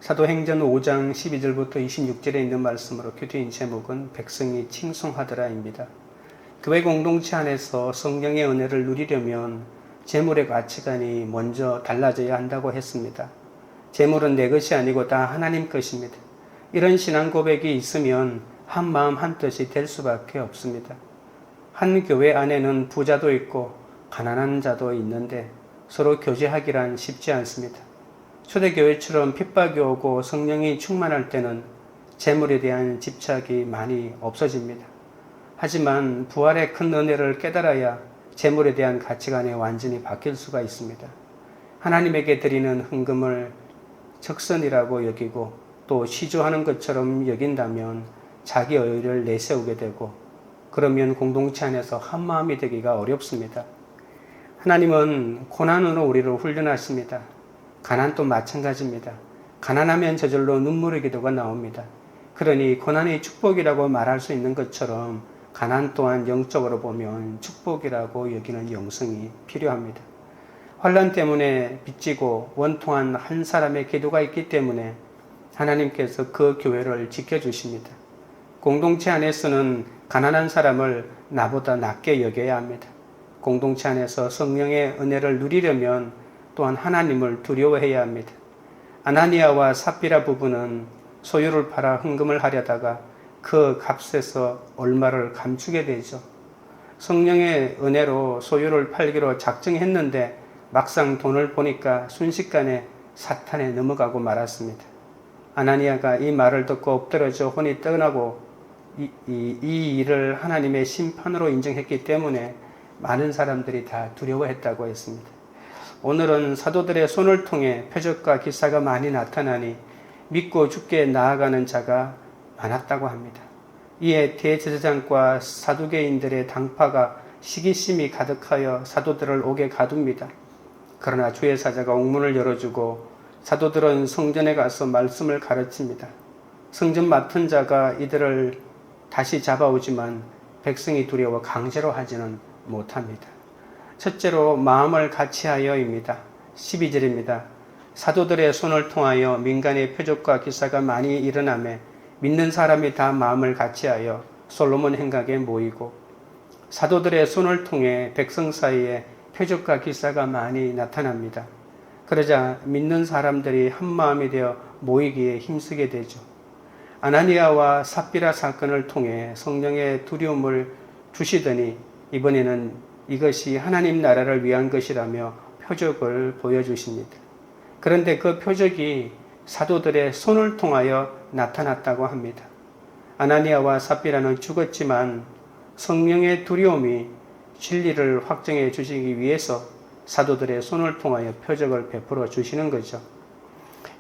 사도행전 5장 12절부터 26절에 있는 말씀으로 교대인 제목은 백성이 칭송하더라입니다. 교회 공동체 안에서 성령의 은혜를 누리려면 재물의 가치관이 먼저 달라져야 한다고 했습니다. 재물은 내 것이 아니고 다 하나님 것입니다. 이런 신앙 고백이 있으면 한 마음 한 뜻이 될 수밖에 없습니다. 한 교회 안에는 부자도 있고 가난한 자도 있는데 서로 교제하기란 쉽지 않습니다. 초대교회처럼 핍박이 오고 성령이 충만할 때는 재물에 대한 집착이 많이 없어집니다. 하지만 부활의 큰 은혜를 깨달아야 재물에 대한 가치관이 완전히 바뀔 수가 있습니다. 하나님에게 드리는 헌금을 적선이라고 여기고 또 시주하는 것처럼 여긴다면 자기 의를 내세우게 되고 그러면 공동체 안에서 한 마음이 되기가 어렵습니다. 하나님은 고난으로 우리를 훈련하십니다. 가난도 마찬가지입니다. 가난하면 저절로 눈물의 기도가 나옵니다. 그러니 고난이 축복이라고 말할 수 있는 것처럼 가난 또한 영적으로 보면 축복이라고 여기는 영성이 필요합니다. 환난 때문에 빚지고 원통한 한 사람의 기도가 있기 때문에 하나님께서 그 교회를 지켜주십니다. 공동체 안에서는 가난한 사람을 나보다 낮게 여겨야 합니다. 공동체 안에서 성령의 은혜를 누리려면 또한 하나님을 두려워해야 합니다. 아나니아와 삽비라 부부는 소유를 팔아 헌금을 하려다가 그 값에서 얼마를 감추게 되죠. 성령의 은혜로 소유를 팔기로 작정했는데 막상 돈을 보니까 순식간에 사탄에 넘어가고 말았습니다. 아나니아가 이 말을 듣고 엎드러져 혼이 떠나고 이 일을 하나님의 심판으로 인정했기 때문에 많은 사람들이 다 두려워했다고 했습니다. 오늘은 사도들의 손을 통해 표적과 기사가 많이 나타나니 믿고 주께 나아가는 자가 많았다고 합니다. 이에 대제사장과 사두개인들의 당파가 시기심이 가득하여 사도들을 옥에 가둡니다. 그러나 주의 사자가 옥문을 열어주고 사도들은 성전에 가서 말씀을 가르칩니다. 성전 맡은 자가 이들을 다시 잡아오지만 백성이 두려워 강제로 하지는 못합니다. 첫째로 마음을 같이하여입니다. 12절입니다. 사도들의 손을 통하여 민간의 표적과 기사가 많이 일어나매 믿는 사람이 다 마음을 같이하여 솔로몬 행각에 모이고 사도들의 손을 통해 백성 사이에 표적과 기사가 많이 나타납니다. 그러자 믿는 사람들이 한 마음이 되어 모이기에 힘쓰게 되죠. 아나니아와 삽비라 사건을 통해 성령의 두려움을 주시더니 이번에는 이것이 하나님 나라를 위한 것이라며 표적을 보여주십니다. 그런데 그 표적이 사도들의 손을 통하여 나타났다고 합니다. 아나니아와 삽비라는 죽었지만 성령의 두려움이 진리를 확정해 주시기 위해서 사도들의 손을 통하여 표적을 베풀어 주시는 거죠.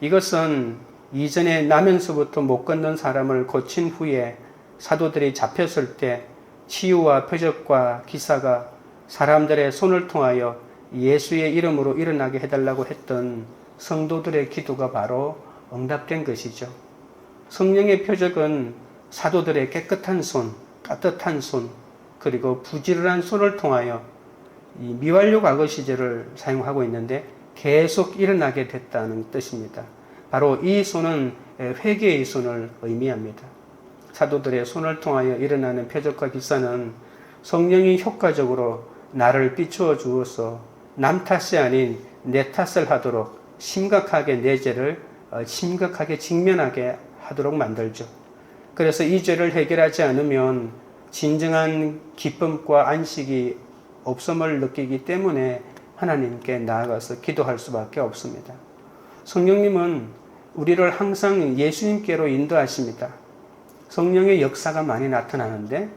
이것은 이전에 나면서부터 못 걷는 사람을 고친 후에 사도들이 잡혔을 때 치유와 표적과 기사가 사람들의 손을 통하여 예수의 이름으로 일어나게 해달라고 했던 성도들의 기도가 바로 응답된 것이죠. 성령의 표적은 사도들의 깨끗한 손, 따뜻한 손, 그리고 부지런한 손을 통하여 이 미완료 과거 시제를 사용하고 있는데 계속 일어나게 됐다는 뜻입니다. 바로 이 손은 회개의 손을 의미합니다. 사도들의 손을 통하여 일어나는 표적과 기사는 성령이 효과적으로 나를 비추어 주어서 남 탓이 아닌 내 탓을 하도록 심각하게 내 죄를 심각하게 직면하게 하도록 만들죠. 그래서 이 죄를 해결하지 않으면 진정한 기쁨과 안식이 없음을 느끼기 때문에 하나님께 나아가서 기도할 수밖에 없습니다. 성령님은 우리를 항상 예수님께로 인도하십니다. 성령의 역사가 많이 나타나는데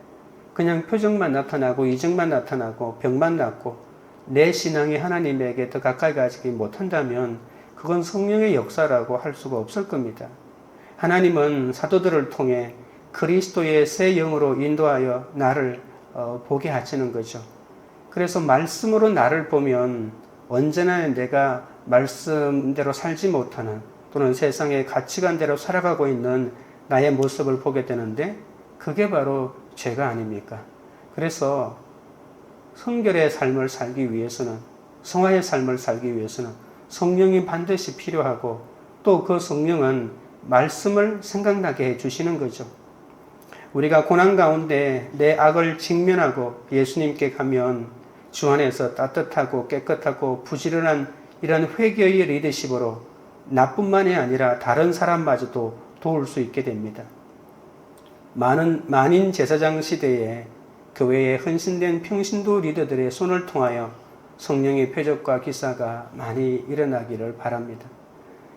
그냥 표정만 나타나고 이적만 나타나고 병만 낫고 내 신앙이 하나님에게 더 가까이 가지 못한다면 그건 성령의 역사라고 할 수가 없을 겁니다. 하나님은 사도들을 통해 그리스도의 새 영으로 인도하여 나를 보게 하시는 거죠. 그래서 말씀으로 나를 보면 언제나 내가 말씀대로 살지 못하는 또는 세상의 가치관대로 살아가고 있는 나의 모습을 보게 되는데 그게 바로 죄가 아닙니까? 그래서 성결의 삶을 살기 위해서는 성화의 삶을 살기 위해서는 성령이 반드시 필요하고 또 그 성령은 말씀을 생각나게 해주시는 거죠. 우리가 고난 가운데 내 악을 직면하고 예수님께 가면 주 안에서 따뜻하고 깨끗하고 부지런한 이런 회개의 리더십으로 나뿐만이 아니라 다른 사람마저도 도울 수 있게 됩니다. 만인 제사장 시대에 교회에 헌신된 평신도 리더들의 손을 통하여 성령의 표적과 기사가 많이 일어나기를 바랍니다.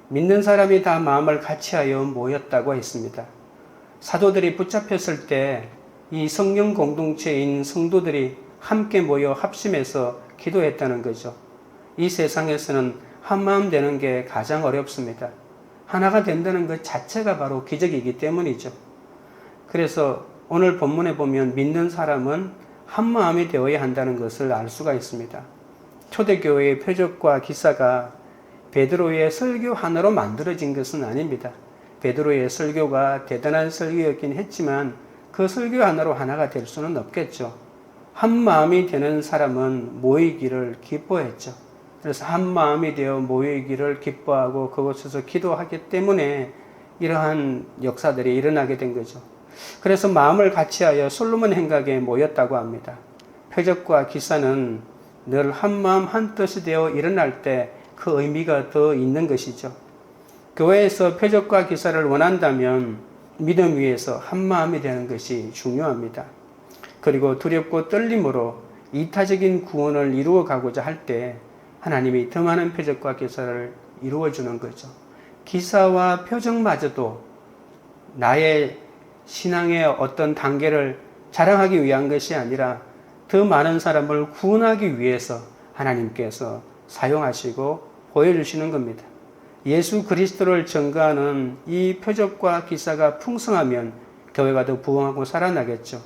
믿는 사람이 다 마음을 같이하여 모였다고 했습니다. 사도들이 붙잡혔을 때 이 성령 공동체인 성도들이 함께 모여 합심해서 기도했다는 거죠. 이 세상에서는 한마음 되는 게 가장 어렵습니다. 하나가 된다는 것 자체가 바로 기적이기 때문이죠. 그래서 오늘 본문에 보면 믿는 사람은 한마음이 되어야 한다는 것을 알 수가 있습니다. 초대교회의 표적과 기사가 베드로의 설교 하나로 만들어진 것은 아닙니다. 베드로의 설교가 대단한 설교였긴 했지만 그 설교 하나로 하나가 될 수는 없겠죠. 한 마음이 되는 사람은 모이기를 기뻐했죠. 그래서 한 마음이 되어 모이기를 기뻐하고 그곳에서 기도하기 때문에 이러한 역사들이 일어나게 된 거죠. 그래서 마음을 같이하여 솔로몬 행각에 모였다고 합니다. 표적과 기사는 늘 한 마음 한 뜻이 되어 일어날 때 그 의미가 더 있는 것이죠. 교회에서 표적과 기사를 원한다면 믿음 위에서 한 마음이 되는 것이 중요합니다. 그리고 두렵고 떨림으로 이타적인 구원을 이루어 가고자 할 때 하나님이 더 많은 표적과 기사를 이루어 주는 거죠. 기사와 표적마저도 나의 신앙의 어떤 단계를 자랑하기 위한 것이 아니라 더 많은 사람을 구원하기 위해서 하나님께서 사용하시고 보여주시는 겁니다. 예수 그리스도를 증거하는 이 표적과 기사가 풍성하면 교회가 더 부흥하고 살아나겠죠.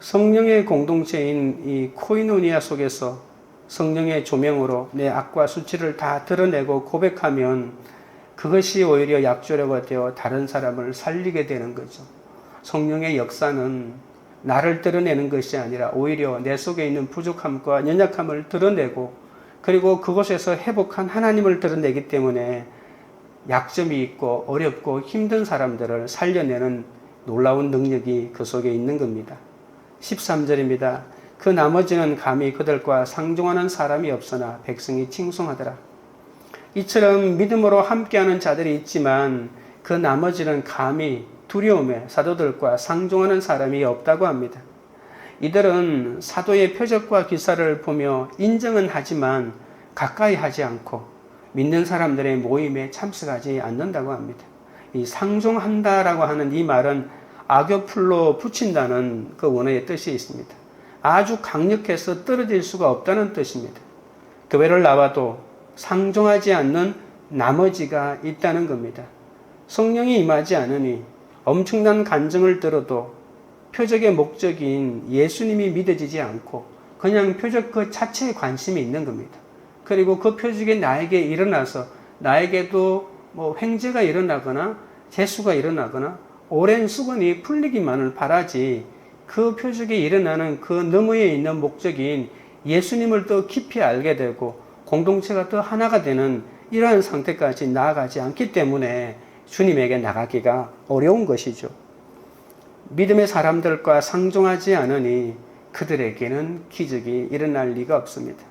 성령의 공동체인 이 코이노니아 속에서 성령의 조명으로 내 악과 수치를 다 드러내고 고백하면 그것이 오히려 약조료가 되어 다른 사람을 살리게 되는 거죠. 성령의 역사는 나를 드러내는 것이 아니라 오히려 내 속에 있는 부족함과 연약함을 드러내고 그리고 그곳에서 회복한 하나님을 드러내기 때문에 약점이 있고 어렵고 힘든 사람들을 살려내는 놀라운 능력이 그 속에 있는 겁니다. 13절입니다. 그 나머지는 감히 그들과 상종하는 사람이 없으나 백성이 칭송하더라. 이처럼 믿음으로 함께하는 자들이 있지만 그 나머지는 감히 두려움에 사도들과 상종하는 사람이 없다고 합니다. 이들은 사도의 표적과 기사를 보며 인정은 하지만 가까이 하지 않고 믿는 사람들의 모임에 참석하지 않는다고 합니다. 이 상종한다라고 하는 이 말은 악교풀로 붙인다는 그 원어의 뜻이 있습니다. 아주 강력해서 떨어질 수가 없다는 뜻입니다. 교회를 나와도 상종하지 않는 나머지가 있다는 겁니다. 성령이 임하지 않으니 엄청난 간증을 들어도 표적의 목적인 예수님이 믿어지지 않고 그냥 표적 그 자체에 관심이 있는 겁니다. 그리고 그 표적이 나에게 일어나서 나에게도 뭐 횡재가 일어나거나 재수가 일어나거나 오랜 수건이 풀리기만을 바라지 그 표적이 일어나는 그 너머에 있는 목적인 예수님을 더 깊이 알게 되고 공동체가 더 하나가 되는 이러한 상태까지 나아가지 않기 때문에 주님에게 나가기가 어려운 것이죠. 믿음의 사람들과 상종하지 않으니 그들에게는 기적이 일어날 리가 없습니다.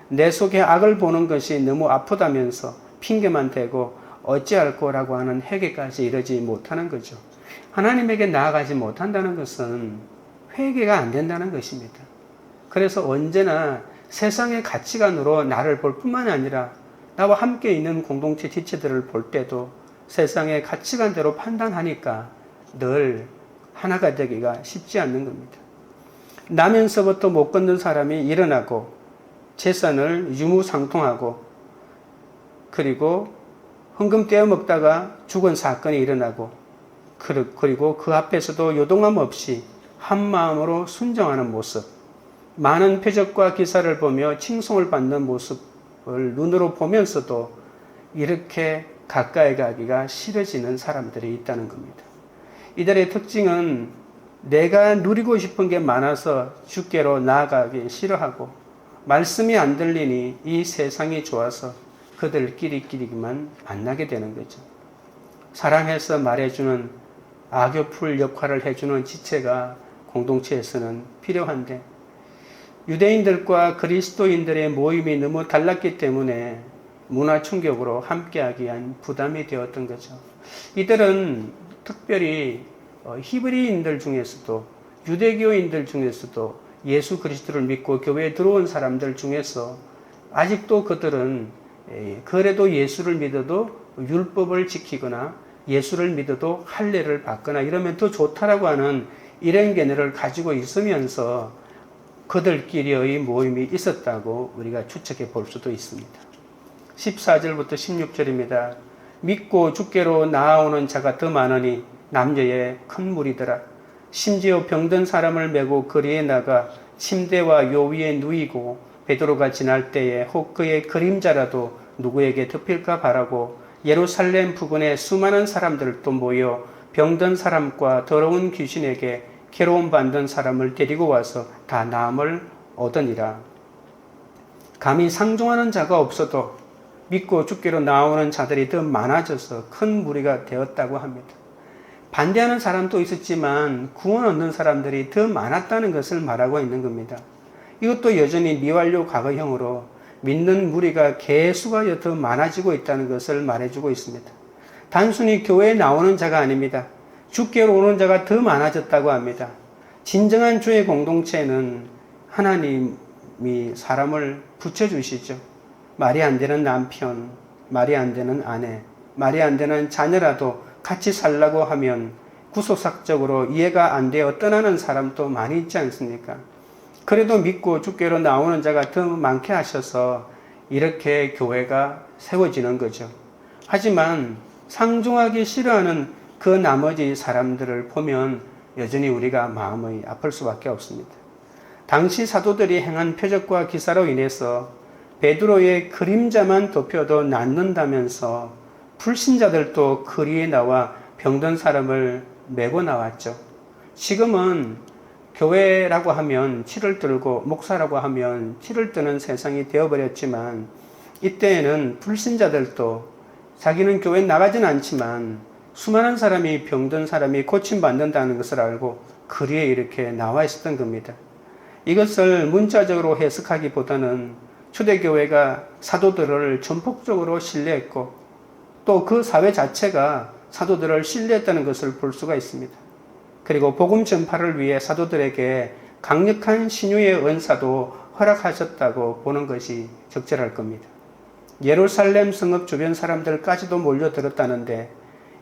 내 속에 악을 보는 것이 너무 아프다면서 핑계만 대고 어찌할 거라고 하는 회개까지 이르지 못하는 거죠. 하나님에게 나아가지 못한다는 것은 회개가 안 된다는 것입니다. 그래서 언제나 세상의 가치관으로 나를 볼 뿐만 아니라 나와 함께 있는 공동체 지체들을 볼 때도 세상의 가치관대로 판단하니까 늘 하나가 되기가 쉽지 않는 겁니다. 나면서부터 못 걷는 사람이 일어나고 재산을 유무상통하고 그리고 헌금 떼어 먹다가 죽은 사건이 일어나고 그리고 그 앞에서도 요동함 없이 한 마음으로 순종하는 모습, 많은 표적과 기사를 보며 칭송을 받는 모습을 눈으로 보면서도 이렇게 가까이 가기가 싫어지는 사람들이 있다는 겁니다. 이들의 특징은 내가 누리고 싶은 게 많아서 주께로 나아가기 싫어하고 말씀이 안 들리니 이 세상이 좋아서 그들끼리만 만나게 되는 거죠. 사랑해서 말해주는 악교풀 역할을 해주는 지체가 공동체에서는 필요한데 유대인들과 그리스도인들의 모임이 너무 달랐기 때문에 문화 충격으로 함께하기 위한 부담이 되었던 거죠. 이들은 특별히 히브리인들 중에서도 유대교인들 중에서도 예수 그리스도를 믿고 교회에 들어온 사람들 중에서 아직도 그들은 그래도 예수를 믿어도 율법을 지키거나 예수를 믿어도 할례를 받거나 이러면 더 좋다라고 하는 이런 견해를 가지고 있으면서 그들끼리의 모임이 있었다고 우리가 추측해 볼 수도 있습니다. 14절부터 16절입니다. 믿고 주께로 나아오는 자가 더 많으니 남녀의 큰 무리더라. 심지어 병든 사람을 메고 거리에 나가 침대와 요 위에 누이고 베드로가 지날 때에 혹 그의 그림자라도 누구에게 덮일까 바라고 예루살렘 부근에 수많은 사람들도 모여 병든 사람과 더러운 귀신에게 괴로움 받는 사람을 데리고 와서 다 나음을 얻으니라. 감히 상종하는 자가 없어도 믿고 주께로 나오는 자들이 더 많아져서 큰 무리가 되었다고 합니다. 반대하는 사람도 있었지만 구원 얻는 사람들이 더 많았다는 것을 말하고 있는 겁니다. 이것도 여전히 미완료 과거형으로 믿는 무리가 개수가 더 많아지고 있다는 것을 말해주고 있습니다. 단순히 교회에 나오는 자가 아닙니다. 주께로 오는 자가 더 많아졌다고 합니다. 진정한 주의 공동체는 하나님이 사람을 붙여주시죠. 말이 안 되는 남편, 말이 안 되는 아내, 말이 안 되는 자녀라도 같이 살라고 하면 구속사적으로 이해가 안 되어 떠나는 사람도 많이 있지 않습니까? 그래도 믿고 주께로 나오는 자가 더 많게 하셔서 이렇게 교회가 세워지는 거죠. 하지만 상종하기 싫어하는 그 나머지 사람들을 보면 여전히 우리가 마음이 아플 수밖에 없습니다. 당시 사도들이 행한 표적과 기사로 인해서 베드로의 그림자만 덮여도 낫는다면서 불신자들도 거리에 나와 병든 사람을 메고 나왔죠. 지금은 교회라고 하면 치를 들고 목사라고 하면 치를 드는 세상이 되어버렸지만 이때에는 불신자들도 자기는 교회에 나가진 않지만 수많은 사람이 병든 사람이 고침받는다는 것을 알고 거리에 이렇게 나와 있었던 겁니다. 이것을 문자적으로 해석하기보다는 초대교회가 사도들을 전폭적으로 신뢰했고 또 그 사회 자체가 사도들을 신뢰했다는 것을 볼 수가 있습니다. 그리고 복음 전파를 위해 사도들에게 강력한 신유의 은사도 허락하셨다고 보는 것이 적절할 겁니다. 예루살렘 성읍 주변 사람들까지도 몰려들었다는데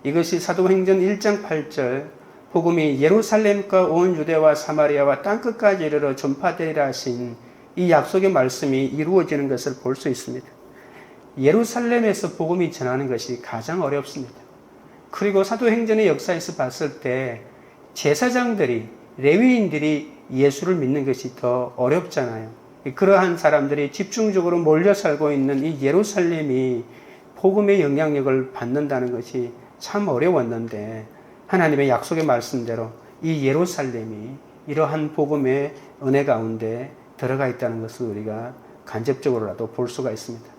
이것이 사도행전 1장 8절 복음이 예루살렘과 온 유대와 사마리아와 땅끝까지 이르러 전파되리라 하신 이 약속의 말씀이 이루어지는 것을 볼 수 있습니다. 예루살렘에서 복음이 전하는 것이 가장 어렵습니다. 그리고 사도행전의 역사에서 봤을 때 제사장들이 레위인들이 예수를 믿는 것이 더 어렵잖아요. 그러한 사람들이 집중적으로 몰려 살고 있는 이 예루살렘이 복음의 영향력을 받는다는 것이 참 어려웠는데 하나님의 약속의 말씀대로 이 예루살렘이 이러한 복음의 은혜 가운데 들어가 있다는 것을 우리가 간접적으로라도 볼 수가 있습니다.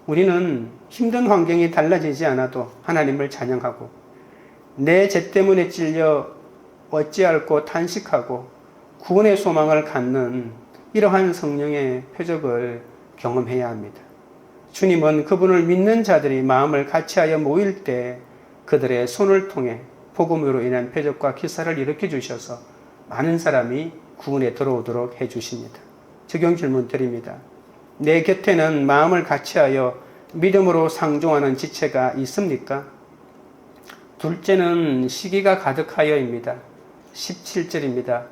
우리는 힘든 환경이 달라지지 않아도 하나님을 찬양하고 내 죄 때문에 찔려 어찌할꼬 탄식하고 구원의 소망을 갖는 이러한 성령의 표적을 경험해야 합니다. 주님은 그분을 믿는 자들이 마음을 같이하여 모일 때 그들의 손을 통해 복음으로 인한 표적과 기사를 일으켜 주셔서 많은 사람이 구원에 들어오도록 해 주십니다. 적용 질문 드립니다. 내 곁에는 마음을 같이하여 믿음으로 상종하는 지체가 있습니까? 둘째는 시기가 가득하여입니다. 17절입니다.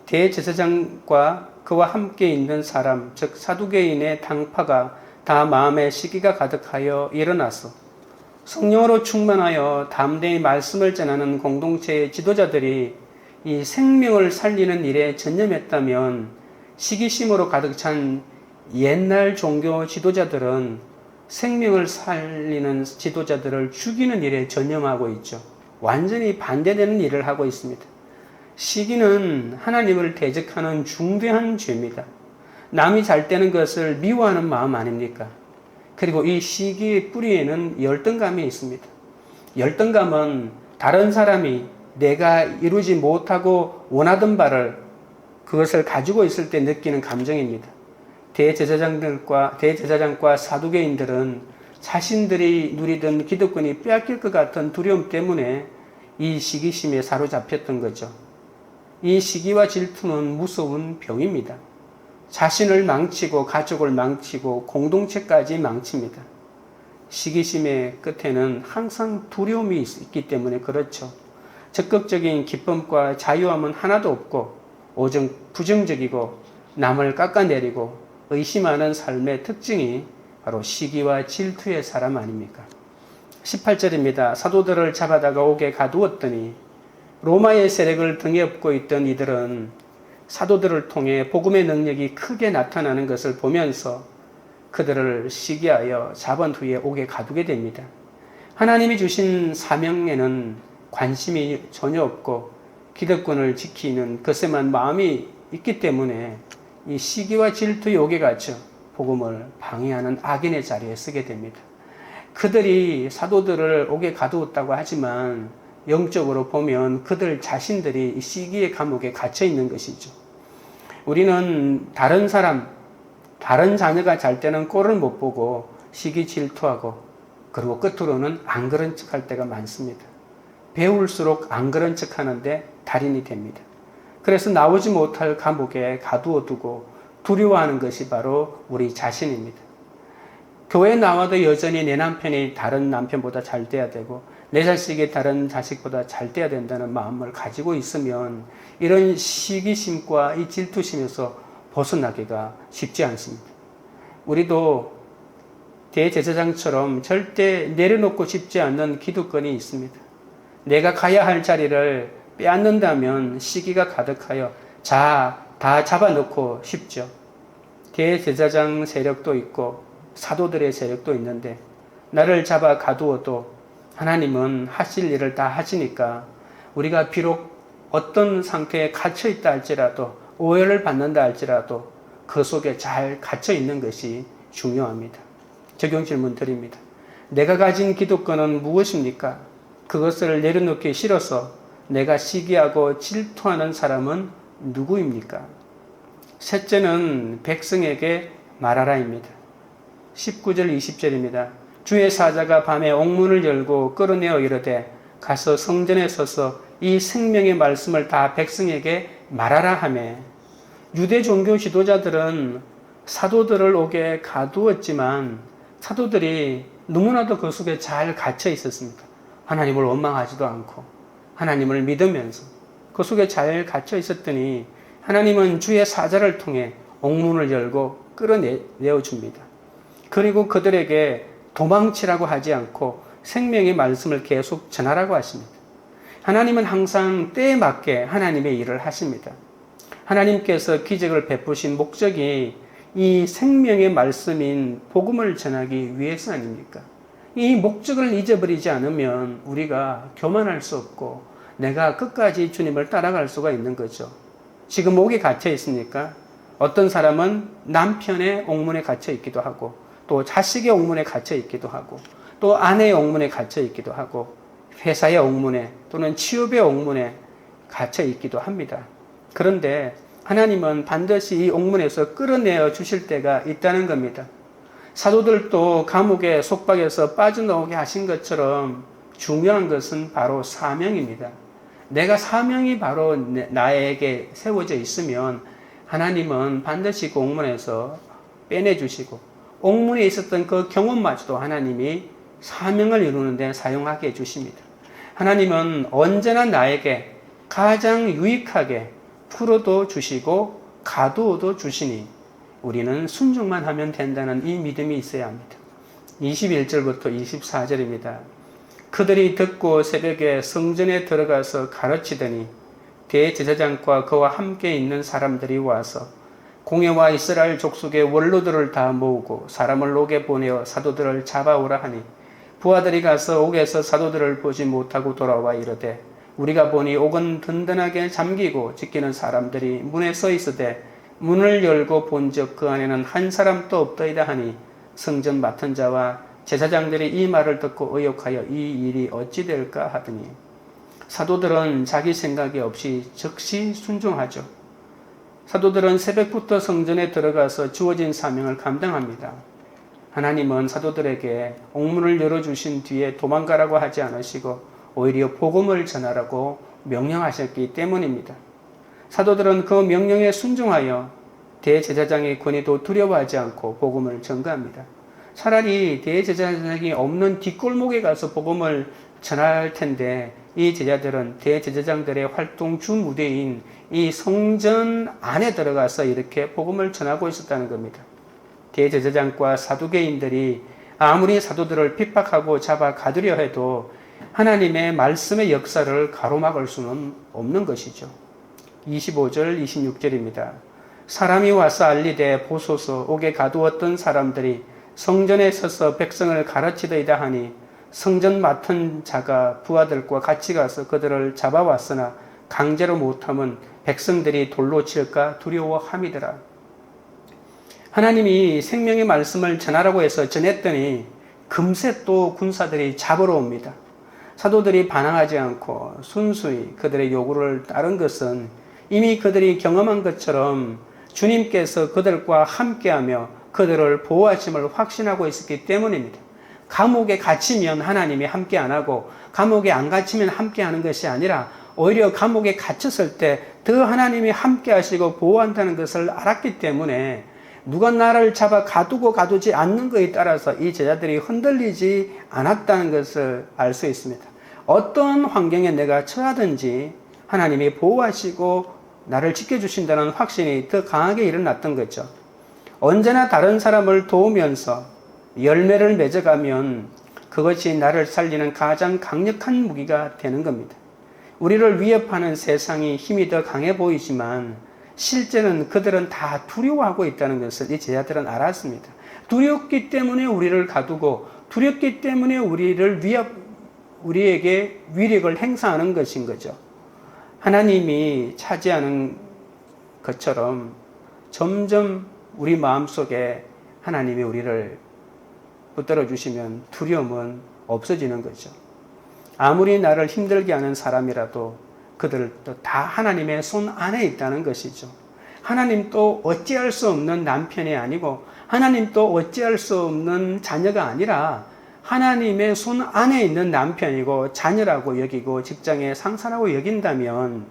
대제사장과 그와 함께 있는 사람, 즉 사두개인의 당파가 다 마음에 시기가 가득하여 일어나서 성령으로 충만하여 담대히 말씀을 전하는 공동체의 지도자들이 이 생명을 살리는 일에 전념했다면 시기심으로 가득 찬 옛날 종교 지도자들은 생명을 살리는 지도자들을 죽이는 일에 전념하고 있죠. 완전히 반대되는 일을 하고 있습니다. 시기는 하나님을 대적하는 중대한 죄입니다. 남이 잘 되는 것을 미워하는 마음 아닙니까? 그리고 이 시기의 뿌리에는 열등감이 있습니다. 열등감은 다른 사람이 내가 이루지 못하고 원하던 바를 그것을 가지고 있을 때 느끼는 감정입니다. 대제사장과 사두개인들은 자신들이 누리던 기득권이 빼앗길 것 같은 두려움 때문에 이 시기심에 사로잡혔던 거죠. 이 시기와 질투는 무서운 병입니다. 자신을 망치고 가족을 망치고 공동체까지 망칩니다. 시기심의 끝에는 항상 두려움이 있기 때문에 그렇죠. 적극적인 기쁨과 자유함은 하나도 없고 오직 부정적이고 남을 깎아내리고 의심하는 삶의 특징이 바로 시기와 질투의 사람 아닙니까? 18절입니다. 사도들을 잡아다가 옥에 가두었더니 로마의 세력을 등에 업고 있던 이들은 사도들을 통해 복음의 능력이 크게 나타나는 것을 보면서 그들을 시기하여 잡은 후에 옥에 가두게 됩니다. 하나님이 주신 사명에는 관심이 전혀 없고 기득권을 지키는 것에만 마음이 있기 때문에 이 시기와 질투의 옥에 갇혀 복음을 방해하는 악인의 자리에 서게 됩니다. 그들이 사도들을 옥에 가두었다고 하지만 영적으로 보면 그들 자신들이 이 시기의 감옥에 갇혀 있는 것이죠. 우리는 다른 자녀가 잘 때는 꼴을 못 보고 시기 질투하고 그리고 끝으로는 안 그런 척할 때가 많습니다. 배울수록 안 그런 척 하는데 달인이 됩니다. 그래서 나오지 못할 감옥에 가두어 두고 두려워하는 것이 바로 우리 자신입니다. 교회에 나와도 여전히 내 남편이 다른 남편보다 잘 돼야 되고 내 자식이 다른 자식보다 잘 돼야 된다는 마음을 가지고 있으면 이런 시기심과 이 질투심에서 벗어나기가 쉽지 않습니다. 우리도 대제사장처럼 절대 내려놓고 싶지 않는 기득권이 있습니다. 내가 가야 할 자리를 빼앗는다면 시기가 가득하여 다 잡아놓고 싶죠. 대제사장 세력도 있고 사도들의 세력도 있는데 나를 잡아 가두어도 하나님은 하실 일을 다 하시니까 우리가 비록 어떤 상태에 갇혀 있다 할지라도 오해를 받는다 할지라도 그 속에 잘 갇혀 있는 것이 중요합니다. 적용 질문 드립니다. 내가 가진 기득권은 무엇입니까? 그것을 내려놓기 싫어서 내가 시기하고 질투하는 사람은 누구입니까? 셋째는 백성에게 말하라입니다. 19절 20절입니다. 주의 사자가 밤에 옥문을 열고 끌어내어 이르되 가서 성전에 서서 이 생명의 말씀을 다 백성에게 말하라 하며 유대 종교 지도자들은 사도들을 옥에 가두었지만 사도들이 너무나도 그 속에 잘 갇혀 있었습니다. 하나님을 원망하지도 않고 하나님을 믿으면서 그 속에 잘 갇혀 있었더니 하나님은 주의 사자를 통해 옥문을 열고 끌어내어 줍니다. 그리고 그들에게 도망치라고 하지 않고 생명의 말씀을 계속 전하라고 하십니다. 하나님은 항상 때에 맞게 하나님의 일을 하십니다. 하나님께서 기적을 베푸신 목적이 이 생명의 말씀인 복음을 전하기 위해서 아닙니까? 이 목적을 잊어버리지 않으면 우리가 교만할 수 없고 내가 끝까지 주님을 따라갈 수가 있는 거죠. 지금 옥에 갇혀 있습니까? 어떤 사람은 남편의 옥문에 갇혀 있기도 하고 또 자식의 옥문에 갇혀 있기도 하고 또 아내의 옥문에 갇혀 있기도 하고 회사의 옥문에 또는 취업의 옥문에 갇혀 있기도 합니다. 그런데 하나님은 반드시 이 옥문에서 끌어내어 주실 때가 있다는 겁니다. 사도들도 감옥의 속박에서 빠져나오게 하신 것처럼 중요한 것은 바로 사명입니다. 내가 사명이 바로 나에게 세워져 있으면 하나님은 반드시 그 옥문에서 빼내주시고 옥문에 있었던 그 경험마저도 하나님이 사명을 이루는 데 사용하게 해주십니다. 하나님은 언제나 나에게 가장 유익하게 풀어도 주시고 가두어도 주시니 우리는 순종만 하면 된다는 이 믿음이 있어야 합니다. 21절부터 24절입니다. 그들이 듣고 새벽에 성전에 들어가서 가르치더니 대제사장과 그와 함께 있는 사람들이 와서 공회와 이스라엘 족속의 원로들을 다 모으고 사람을 옥에 보내어 사도들을 잡아오라 하니 부하들이 가서 옥에서 사도들을 보지 못하고 돌아와 이르되 우리가 보니 옥은 든든하게 잠기고 지키는 사람들이 문에 서 있으되 문을 열고 본즉 그 안에는 한 사람도 없더이다 하니 성전 맡은 자와 제사장들이 이 말을 듣고 의혹하여 이 일이 어찌 될까 하더니 사도들은 자기 생각이 없이 즉시 순종하죠. 사도들은 새벽부터 성전에 들어가서 주어진 사명을 감당합니다. 하나님은 사도들에게 옥문을 열어주신 뒤에 도망가라고 하지 않으시고 오히려 복음을 전하라고 명령하셨기 때문입니다. 사도들은 그 명령에 순종하여 대제사장의 권위도 두려워하지 않고 복음을 전가합니다. 차라리 대제사장이 없는 뒷골목에 가서 복음을 전할 텐데 이 제자들은 대제사장들의 활동 주 무대인 이 성전 안에 들어가서 이렇게 복음을 전하고 있었다는 겁니다. 대제사장과 사두개인들이 아무리 사도들을 핍박하고 잡아 가두려 해도 하나님의 말씀의 역사를 가로막을 수는 없는 것이죠. 25절 26절입니다. 사람이 와서 알리되 보소서 옥에 가두었던 사람들이 성전에 서서 백성을 가르치더이다 하니 성전 맡은 자가 부하들과 같이 가서 그들을 잡아왔으나 강제로 못하면 백성들이 돌로 칠까 두려워함이더라. 하나님이 생명의 말씀을 전하라고 해서 전했더니 금세 또 군사들이 잡으러 옵니다. 사도들이 반항하지 않고 순수히 그들의 요구를 따른 것은 이미 그들이 경험한 것처럼 주님께서 그들과 함께하며 그들을 보호하심을 확신하고 있었기 때문입니다. 감옥에 갇히면 하나님이 함께 안 하고 감옥에 안 갇히면 함께 하는 것이 아니라 오히려 감옥에 갇혔을 때 더 하나님이 함께 하시고 보호한다는 것을 알았기 때문에 누가 나를 잡아 가두지 않는 것에 따라서 이 제자들이 흔들리지 않았다는 것을 알 수 있습니다. 어떤 환경에 내가 처하든지 하나님이 보호하시고 나를 지켜주신다는 확신이 더 강하게 일어났던 거죠. 언제나 다른 사람을 도우면서 열매를 맺어가면 그것이 나를 살리는 가장 강력한 무기가 되는 겁니다. 우리를 위협하는 세상이 힘이 더 강해 보이지만 실제는 그들은 다 두려워하고 있다는 것을 이 제자들은 알았습니다. 두렵기 때문에 우리를 가두고 두렵기 때문에 우리에게 위력을 행사하는 것인 거죠. 하나님이 차지하는 것처럼 점점 우리 마음속에 하나님이 우리를 붙들어 주시면 두려움은 없어지는 거죠. 아무리 나를 힘들게 하는 사람이라도 그들도 다 하나님의 손 안에 있다는 것이죠. 하나님도 어찌할 수 없는 남편이 아니고 하나님도 어찌할 수 없는 자녀가 아니라 하나님의 손 안에 있는 남편이고 자녀라고 여기고 직장의 상사라고 여긴다면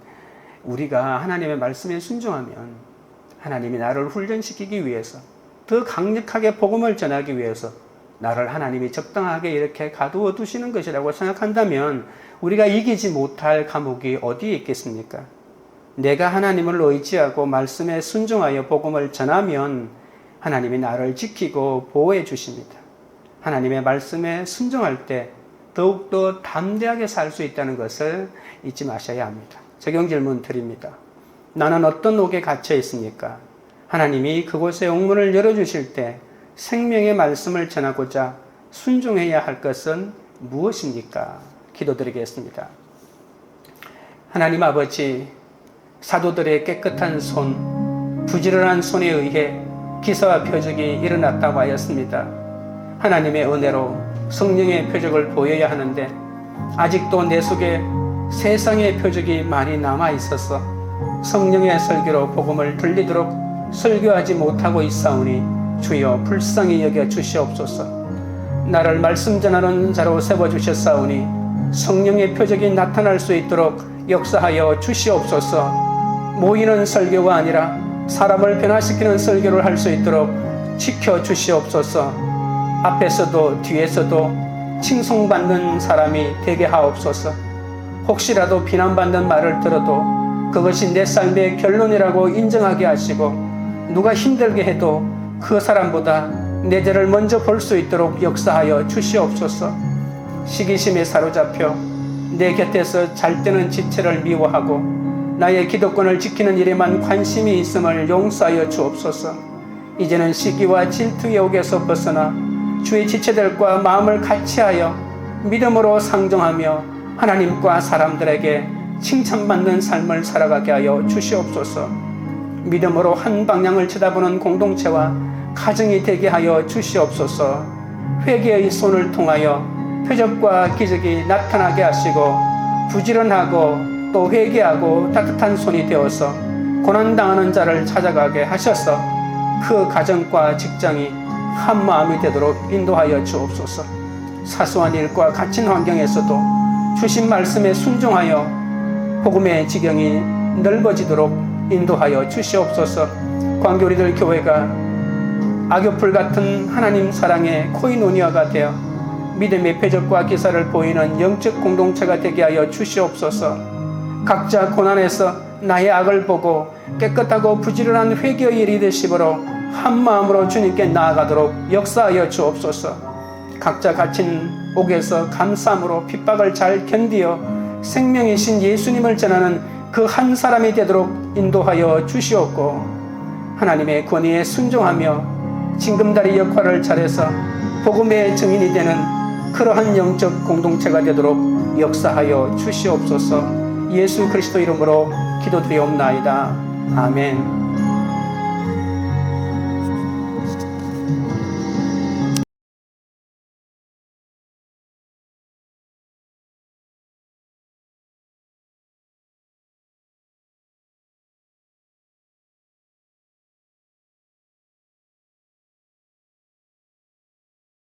우리가 하나님의 말씀에 순종하면 하나님이 나를 훈련시키기 위해서 더 강력하게 복음을 전하기 위해서 나를 하나님이 적당하게 이렇게 가두어 두시는 것이라고 생각한다면 우리가 이기지 못할 감옥이 어디에 있겠습니까? 내가 하나님을 의지하고 말씀에 순종하여 복음을 전하면 하나님이 나를 지키고 보호해 주십니다. 하나님의 말씀에 순종할 때 더욱더 담대하게 살 수 있다는 것을 잊지 마셔야 합니다. 적용 질문 드립니다. 나는 어떤 옥에 갇혀 있습니까? 하나님이 그곳에 옥문을 열어주실 때 생명의 말씀을 전하고자 순종해야 할 것은 무엇입니까? 기도드리겠습니다. 하나님 아버지, 사도들의 깨끗한 손, 부지런한 손에 의해 기사와 표적이 일어났다고 하였습니다. 하나님의 은혜로 성령의 표적을 보여야 하는데 아직도 내 속에 세상의 표적이 많이 남아 있어서 성령의 설교로 복음을 들리도록 설교하지 못하고 있사오니 주여 불쌍히 여겨 주시옵소서. 나를 말씀 전하는 자로 세워주셨사오니 성령의 표적이 나타날 수 있도록 역사하여 주시옵소서. 모이는 설교가 아니라 사람을 변화시키는 설교를 할 수 있도록 지켜주시옵소서. 앞에서도 뒤에서도 칭송받는 사람이 되게 하옵소서. 혹시라도 비난받는 말을 들어도 그것이 내 삶의 결론이라고 인정하게 하시고 누가 힘들게 해도 그 사람보다 내 죄를 먼저 볼 수 있도록 역사하여 주시옵소서. 시기심에 사로잡혀 내 곁에서 잘 때는 지체를 미워하고 나의 기도권을 지키는 일에만 관심이 있음을 용서하여 주옵소서. 이제는 시기와 질투의 옥에서 벗어나 주의 지체들과 마음을 같이하여 믿음으로 상종하며 하나님과 사람들에게 칭찬받는 삶을 살아가게 하여 주시옵소서. 믿음으로 한 방향을 쳐다보는 공동체와 가정이 되게 하여 주시옵소서. 회개의 손을 통하여 표적과 기적이 나타나게 하시고 부지런하고 또 회개하고 따뜻한 손이 되어서 고난당하는 자를 찾아가게 하셔서 그 가정과 직장이 한 마음이 되도록 인도하여 주옵소서. 사소한 일과 갇힌 환경에서도 주신 말씀에 순종하여 복음의 지경이 넓어지도록 인도하여 주시옵소서. 광교리들 교회가 악교풀 같은 하나님 사랑의 코이노니아가 되어 믿음의 표적과 기사를 보이는 영적 공동체가 되게 하여 주시옵소서. 각자 고난에서 나의 악을 보고 깨끗하고 부지런한 회개의 리더십으로 한 마음으로 주님께 나아가도록 역사하여 주옵소서. 각자 갇힌 옥에서 감사함으로 핍박을 잘 견디어 생명이신 예수님을 전하는 그 한 사람이 되도록 인도하여 주시옵고, 하나님의 권위에 순종하며 징금다리 역할을 잘해서 복음의 증인이 되는 그러한 영적 공동체가 되도록 역사하여 주시옵소서. 예수 그리스도 이름으로 기도드리옵나이다. 아멘.